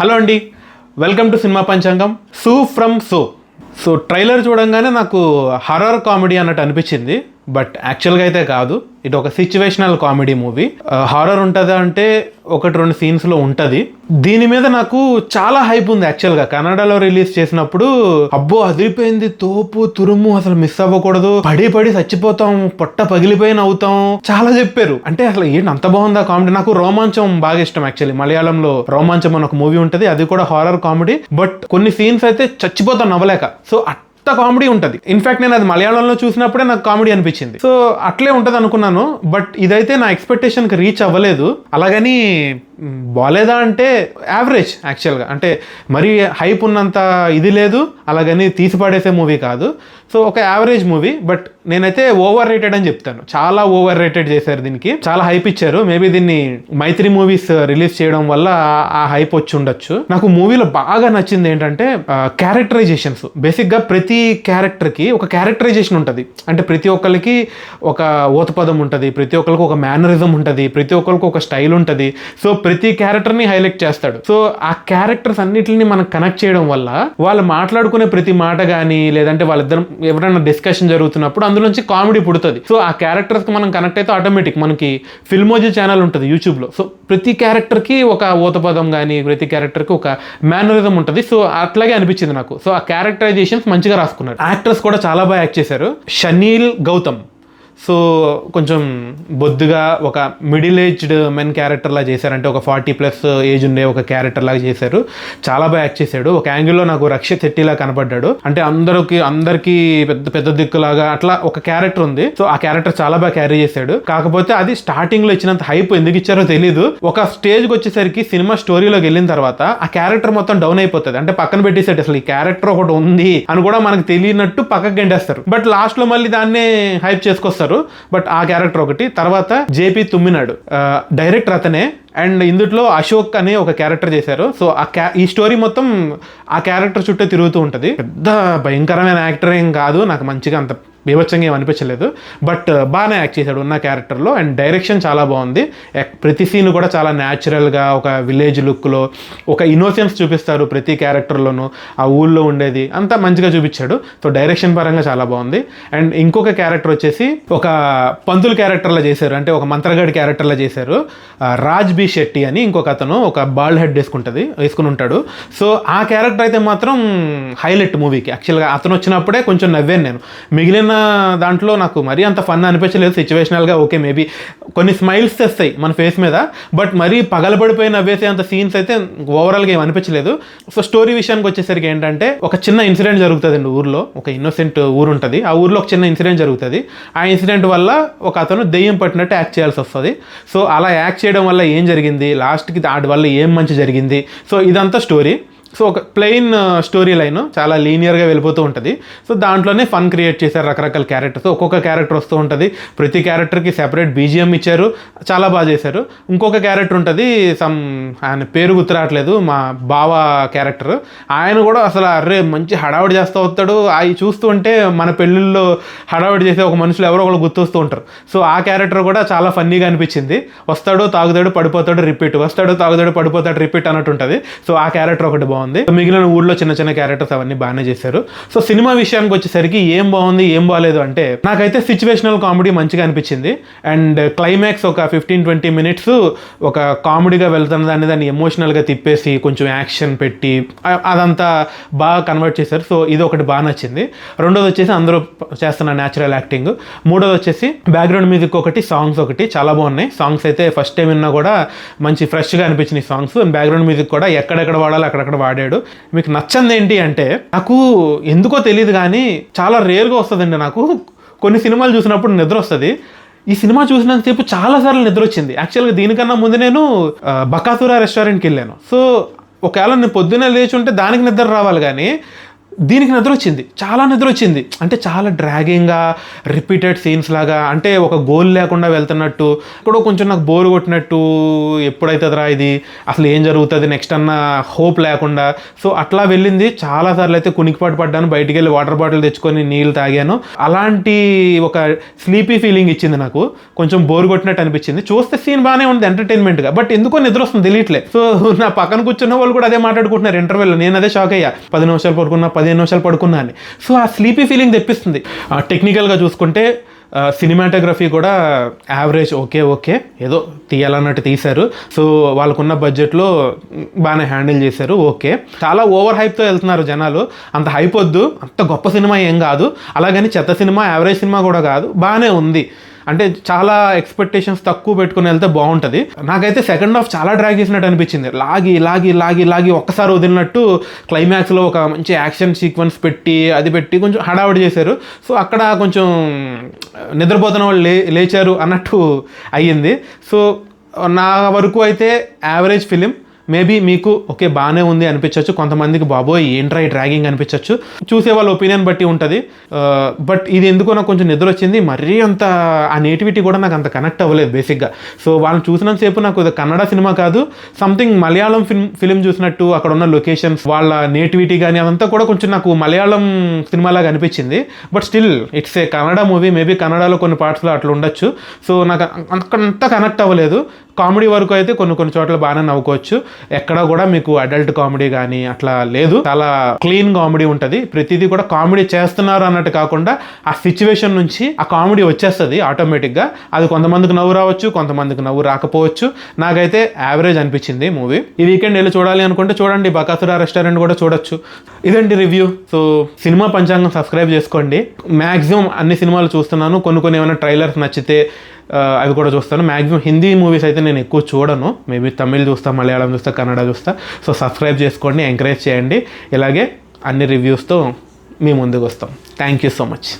Hello అండి, welcome to cinema పంచాంగం. సూ ఫ్రమ్ సో ట్రైలర్ చూడంగానే నాకు హర్రర్ కామెడీ అన్నట్టు అనిపించింది. బట్ యాక్చువల్గా అయితే కాదు, ఇది ఒక సిచ్యువేషనల్ కామెడీ మూవీ. హారర్ ఉంటుందా అంటే ఒకటి రెండు సీన్స్లో ఉంటుంది. దీని మీద నాకు చాలా హైప్ ఉంది. యాక్చువల్గా కన్నడలో రిలీజ్ చేసినప్పుడు అబ్బో అదిరిపోయింది, తోపు తురుము, అసలు మిస్ అవ్వకూడదు, పడి చచ్చిపోతాం, పొట్ట పగిలిపోయి నవ్వుతాం, చాలా చెప్పారు. అంటే అసలు ఏంటి అంత బాగుందా కామెడీ. నాకు రోమాంచం బాగా ఇష్టం. యాక్చువల్లీ మలయాళంలో రోమాంచం అని ఒక మూవీ ఉంటుంది, అది కూడా హారర్ కామెడీ. బట్ కొన్ని సీన్స్ అయితే చచ్చిపోతాం నవ్వలేక. సో అంత కామెడీ ఉంటుంది. ఇన్ఫాక్ట్ నేను అది మలయాళంలో చూసినప్పుడే నాకు కామెడీ అనిపించింది. సో అట్లే ఉంటుంది అనుకున్నాను. బట్ ఇదైతే నా ఎక్స్పెక్టేషన్కి రీచ్ అవ్వలేదు. అలాగని బాలేదా అంటే యావరేజ్. యాక్చువల్గా అంటే మరీ హైప్ ఉన్నంత ఇది లేదు, అలాగని తీసిపడేసే మూవీ కాదు. సో ఒక యావరేజ్ మూవీ. బట్ నేనైతే ఓవర్ రేటెడ్ అని చెప్తాను. చాలా ఓవర్ రేటెడ్ చేశారు, దీనికి చాలా హైప్ ఇచ్చారు. మేబీ దీన్ని మైత్రి మూవీస్ రిలీజ్ చేయడం వల్ల ఆ హైప్ వచ్చి ఉండొచ్చు. నాకు మూవీలో బాగా నచ్చింది ఏంటంటే క్యారెక్టరైజేషన్స్. బేసిక్గా ప్రతి క్యారెక్టర్కి ఒక క్యారెక్టరైజేషన్ ఉంటుంది. అంటే ప్రతి ఒక్కరికి ఒక ఓతపదం ఉంటుంది, ప్రతి ఒక్కరికి ఒక మేనరిజం ఉంటుంది, ప్రతి ఒక్కరికి ఒక స్టైల్ ఉంటుంది. సో ప్రతి క్యారెక్టర్ని హైలైట్ చేస్తాడు. సో ఆ క్యారెక్టర్స్ అన్నిటిని మనం కనెక్ట్ చేయడం వల్ల వాళ్ళు మాట్లాడుకునే ప్రతి మాట కానీ, లేదంటే వాళ్ళిద్దరు ఎవరైనా డిస్కషన్ జరుగుతున్నప్పుడు అందులోంచి కామెడీ పుడుతుంది. సో ఆ క్యారెక్టర్స్కి మనం కనెక్ట్ అయితే ఆటోమేటిక్ మనకి ఫిల్మోజీ ఛానల్ ఉంటుంది యూట్యూబ్లో. సో ప్రతి క్యారెక్టర్కి ఒక ఓతపదం కానీ, ప్రతి క్యారెక్టర్కి ఒక మేనరిజం ఉంటుంది. సో అట్లాగే అనిపించింది నాకు. సో ఆ క్యారెక్టరైజేషన్స్ మంచిగా రాసుకున్నారు. యాక్టర్స్ కూడా చాలా బాగా యాక్ట్ చేశారు. షనీల్ గౌతమ్ సో కొంచెం బొద్దుగా ఒక మిడిల్ ఏజ్డ్ మెన్ క్యారెక్టర్లా చేశారంటే ఒక 40+ ఏజ్ ఉండే ఒక క్యారెక్టర్ లాగా చేశారు. చాలా బాగా యాక్ట్ చేశాడు. ఒక యాంగిల్లో నాకు రక్షిత్ శెట్టిలా కనపడ్డాడు. అంటే అందరికీ పెద్ద దిక్కులాగా అట్లా ఒక క్యారెక్టర్ ఉంది. సో ఆ క్యారెక్టర్ చాలా బాగా క్యారీ చేశాడు. కాకపోతే అది స్టార్టింగ్ లో ఇచ్చినంత హైప్ ఎందుకు ఇచ్చారో తెలీదు. ఒక స్టేజ్కి వచ్చేసరికి సినిమా స్టోరీలోకి వెళ్ళిన తర్వాత ఆ క్యారెక్టర్ మొత్తం డౌన్ అయిపోతుంది. అంటే పక్కన పెట్టేసాడు, అసలు ఈ క్యారెక్టర్ ఒకటి ఉంది అని కూడా మనకు తెలియనట్టు పక్కకు గంటేస్తారు. బట్ లాస్ట్ లో మళ్ళీ దాన్నే హైప్ చేసుకొస్తారు. బట్ ఆ క్యారెక్టర్ ఒకటి. తర్వాత జేపీ తుమ్మినాడు డైరెక్టర్ అతనే. అండ్ ఇందులో అశోక్ అనే ఒక క్యారెక్టర్ చేశారు. సో ఈ స్టోరీ మొత్తం ఆ క్యారెక్టర్ చుట్టూ తిరుగుతూ ఉంటుంది. పెద్ద భయంకరమైన యాక్టర్ ఏం కాదు, నాకు మంచిగా అంత బీభత్సంగా ఏం అనిపించలేదు. బట్ బాగానే యాక్ట్ చేశాడు ఉన్న క్యారెక్టర్లో. అండ్ డైరెక్షన్ చాలా బాగుంది. ప్రతి సీన్ కూడా చాలా న్యాచురల్గా ఒక విలేజ్ లుక్లో ఒక ఇన్నోసెన్స్ చూపిస్తారు ప్రతి క్యారెక్టర్లోనూ. ఆ ఊళ్ళో ఉండేది అంతా మంచిగా చూపించాడు. సో డైరెక్షన్ పరంగా చాలా బాగుంది. అండ్ ఇంకొక క్యారెక్టర్ వచ్చేసి ఒక పంతులు క్యారెక్టర్లో చేశారు, అంటే ఒక మంత్రగాడి క్యారెక్టర్లో చేశారు. రాజ్ బి శెట్టి అని ఇంకొక అతను ఒక బాల్డ్ హెడ్ వేసుకుని ఉంటాడు. సో ఆ క్యారెక్టర్ అయితే మాత్రం హైలైట్ మూవీకి. యాక్చువల్గా అతను వచ్చినప్పుడే కొంచెం నవ్వాను నేను. మిగిలిన దాంట్లో నాకు మరీ అంత ఫన్ అనిపించలేదు. సిచ్యువేషనల్గా ఓకే, మేబీ కొన్ని స్మైల్స్ తెస్తాయి మన ఫేస్ మీద, బట్ మరీ పగలబడిపోయి నవ్వేసే అంత సీన్స్ అయితే ఓవరాల్గా ఏం అనిపించలేదు. సో స్టోరీ విషయానికి వచ్చేసరికి ఏంటంటే ఒక చిన్న ఇన్సిడెంట్ జరుగుతుందండి ఊర్లో. ఒక ఇన్నోసెంట్ ఊరు ఉంటుంది. ఆ ఊర్లో ఒక చిన్న ఇన్సిడెంట్ జరుగుతుంది. ఆ ఇన్సిడెంట్ వల్ల ఒక అతను దెయ్యం పట్టినట్టు యాక్ట్ చేయాల్సి వస్తుంది. సో అలా యాక్ట్ చేయడం వల్ల ఏం జరిగింది, లాస్ట్కి దాటి వల్ల ఏం మంచి జరిగింది, సో ఇదంతా స్టోరీ. సో ఒక ప్లెయిన్ స్టోరీ లైన్ చాలా లీనియర్గా వెళ్ళిపోతూ ఉంటుంది. సో దాంట్లోనే ఫన్ క్రియేట్ చేశారు. రకరకాల క్యారెక్టర్స్, ఒక్కొక్క క్యారెక్టర్ వస్తూ ఉంటుంది. ప్రతి క్యారెక్టర్కి సెపరేట్ బీజిఎం ఇచ్చారు, చాలా బాగా చేశారు. ఇంకొక క్యారెక్టర్ ఉంటుంది, ఆయన పేరు గుర్తురావట్లేదు, మా బావ క్యారెక్టర్. ఆయన కూడా అసలు అర్రే మంచి హడావుడి చేస్తూ వస్తాడు. అవి చూస్తూ ఉంటే మన పెళ్ళిళ్ళలో హడావుడి చేసే ఒక మనుషులు ఎవరో ఒకళ్ళు గుర్తొస్తూ ఉంటారు. సో ఆ క్యారెక్టర్ కూడా చాలా ఫన్నీగా అనిపించింది. వస్తాడు, తాగుతాడు, పడిపోతాడు, రిపీట్, వస్తాడు, తాగుతాడు, పడిపోతాడు, రిపీట్ అన్నట్టు ఉంటుంది. సో ఆ క్యారెక్టర్ ఒకటి బాగుంది. మిగిలిన ఊళ్ళో చిన్న క్యారెక్టర్స్ అవన్నీ బాగానే చేశారు. సో సినిమా విషయానికి వచ్చేసరికి ఏం బాగుంది ఏం బాగాలేదు అంటే నాకైతే సిచ్యువేషనల్ కామెడీ మంచిగా అనిపించింది. అండ్ క్లైమాక్స్ ఒక 15-20 మినిట్స్ ఒక కామెడీగా వెళ్తున్న దాన్ని ఎమోషనల్గా తిప్పేసి కొంచెం యాక్షన్ పెట్టి అదంతా బాగా కన్వర్ట్ చేశారు. సో ఇది ఒకటి బాగా నచ్చింది. రెండోది వచ్చేసి అందరూ చేస్తున్న న్యాచురల్ యాక్టింగ్. మూడోది వచ్చేసి బ్యాక్గ్రౌండ్ మ్యూజిక్ ఒకటి, సాంగ్స్ ఒకటి చాలా బాగున్నాయి. సాంగ్స్ అయితే ఫస్ట్ టైం విన్నా కూడా మంచి ఫ్రెష్గా అనిపించినాయి సాంగ్స్. అండ్ బ్యాక్గ్రౌండ్ మ్యూజిక్ కూడా ఎక్కడెక్కడ వాడాలో అక్కడక్కడ వాడాడు. మీకు నచ్చంది ఏంటి అంటే నాకు ఎందుకో తెలియదు కానీ చాలా రేర్గా వస్తుందండి. నాకు కొన్ని సినిమాలు చూసినప్పుడు నిద్ర వస్తుంది. ఈ సినిమా చూసినంతసేపు చాలాసార్లు నిద్ర వచ్చింది. యాక్చువల్గా దీనికన్నా ముందు నేను బకాసురా రెస్టారెంట్కి వెళ్ళాను. సో ఒకవేళ నేను పొద్దున్నే లేచి ఉంటే దానికి నిద్ర రావాలి, కానీ దీనికి నిద్ర వచ్చింది, చాలా నిద్ర వచ్చింది. అంటే చాలా డ్రాగింగ్గా రిపీటెడ్ సీన్స్ లాగా, అంటే ఒక గోల్ లేకుండా వెళ్తున్నట్టు, ఇక్కడ కొంచెం నాకు బోర్ కొట్టినట్టు, ఎప్పుడైతుందిరా ఇది, అసలు ఏం జరుగుతుంది నెక్స్ట్ అన్న హోప్ లేకుండా. సో అట్లా వెళ్ళింది. చాలాసార్లు అయితే కునికిపాటు పడ్డాను, బయటికి వెళ్ళి వాటర్ బాటిల్ తెచ్చుకొని నీళ్ళు తాగాను. అలాంటి ఒక స్లీపీ ఫీలింగ్ ఇచ్చింది నాకు, కొంచెం బోర్ కొట్టినట్టు అనిపించింది. చూస్తే సీన్ బాగానే ఉంది ఎంటర్టైన్మెంట్గా, బట్ ఎందుకో నిద్ర వస్తుంది తెలియట్లే. సో నా పక్కన కూర్చున్న వాళ్ళు కూడా అదే మాట్లాడుకుంటున్నారు ఇంటర్వెల్లో. నేను అదే షాక్ అయ్యా, 10 నిమిషాలు పడుకున్నా, 15 నిమిషాలు పడుకున్నా అని. సో ఆ స్లీపీ ఫీలింగ్ తెప్పిస్తుంది. టెక్నికల్గా చూసుకుంటే సినిమాటోగ్రఫీ కూడా యావరేజ్, ఓకే ఏదో తీయాలన్నట్టు తీశారు. సో వాళ్ళకున్న బడ్జెట్లో బాగానే హ్యాండిల్ చేశారు. ఓకే, చాలా ఓవర్ హైప్తో వెళ్తున్నారు జనాలు. అంత హైప్ వద్దు, అంత గొప్ప సినిమా ఏం కాదు, అలాగని చెత్త సినిమా, యావరేజ్ సినిమా కూడా కాదు, బాగానే ఉంది. అంటే చాలా ఎక్స్పెక్టేషన్స్ తక్కువ పెట్టుకుని వెళ్తే బాగుంటుంది. నాకైతే సెకండ్ హాఫ్ చాలా డ్రాగ్ చేసినట్టు అనిపించింది. లాగి ఒక్కసారి వదిలినట్టు క్లైమాక్స్లో ఒక మంచి యాక్షన్ సీక్వెన్స్ పెట్టి కొంచెం హడావుడి చేశారు. సో అక్కడ కొంచెం నిద్రపోతున్న వాళ్ళు లేచారు అన్నట్టు అయ్యింది. సో నా వరకు అయితే యావరేజ్ ఫిలిం. మేబీ మీకు ఓకే బాగానే ఉంది అనిపించవచ్చు, కొంతమందికి బాబోయ్ ఏంట్రా ఈ డ్రాగింగ్ అనిపించవచ్చు, చూసే వాళ్ళ ఒపీనియన్ బట్టి ఉంటుంది. బట్ ఇది ఎందుకో నాకు కొంచెం నిద్ర వచ్చింది. మరీ అంత ఆ నేటివిటీ కూడా నాకు అంత కనెక్ట్ అవ్వలేదు బేసిక్గా. సో వాళ్ళని చూసినంతసేపు నాకు ఇది కన్నడ సినిమా కాదు, సంథింగ్ మలయాళం ఫిలిం చూసినట్టు, అక్కడ ఉన్న లొకేషన్స్, వాళ్ళ నేటివిటీ కానీ అదంతా కూడా కొంచెం నాకు మలయాళం సినిమాలాగా అనిపించింది. But still it's a Kannada movie, maybe కన్నడలో కొన్ని పార్ట్స్లో అట్లా ఉండొచ్చు. సో నాకు అంత కనెక్ట్ అవ్వలేదు. కామెడీ వరకు అయితే కొన్ని చోట్ల బాగానే నవ్వుకోవచ్చు. ఎక్కడ కూడా మీకు అడల్ట్ కామెడీ కానీ అట్లా లేదు, చాలా క్లీన్ కామెడీ ఉంటుంది. ప్రతిదీ కూడా కామెడీ చేస్తున్నారు అన్నట్టు కాకుండా ఆ సిచ్యువేషన్ నుంచి ఆ కామెడీ వచ్చేస్తుంది ఆటోమేటిక్గా. అది కొంతమందికి నవ్వు రావచ్చు, కొంతమందికి నవ్వు రాకపోవచ్చు. నాకైతే యావరేజ్ అనిపించింది మూవీ. ఈ వీకెండ్ వెళ్ళి చూడాలి అనుకుంటే చూడండి, బకాసురా రెస్టారెంట్ కూడా చూడొచ్చు. ఇదండి రివ్యూ. సో సినిమా పంచాంగం సబ్స్క్రైబ్ చేసుకోండి. మ్యాక్సిమం అన్ని సినిమాలు చూస్తున్నాను, కొన్ని ఏమైనా ట్రైలర్స్ నచ్చితే అవి కూడా చూస్తాను. మ్యాక్సిమం హిందీ మూవీస్ అయితే నేను ఎక్కువ చూడను, మేబీ తమిళ్ చూస్తా, మలయాళం చూస్తా, కన్నడ చూస్తా. సో సబ్స్క్రైబ్ చేసుకోండి, ఎంకరేజ్ చేయండి. ఇలాగే అన్ని రివ్యూస్తో మీ ముందుకు వస్తాం. Thank you so much.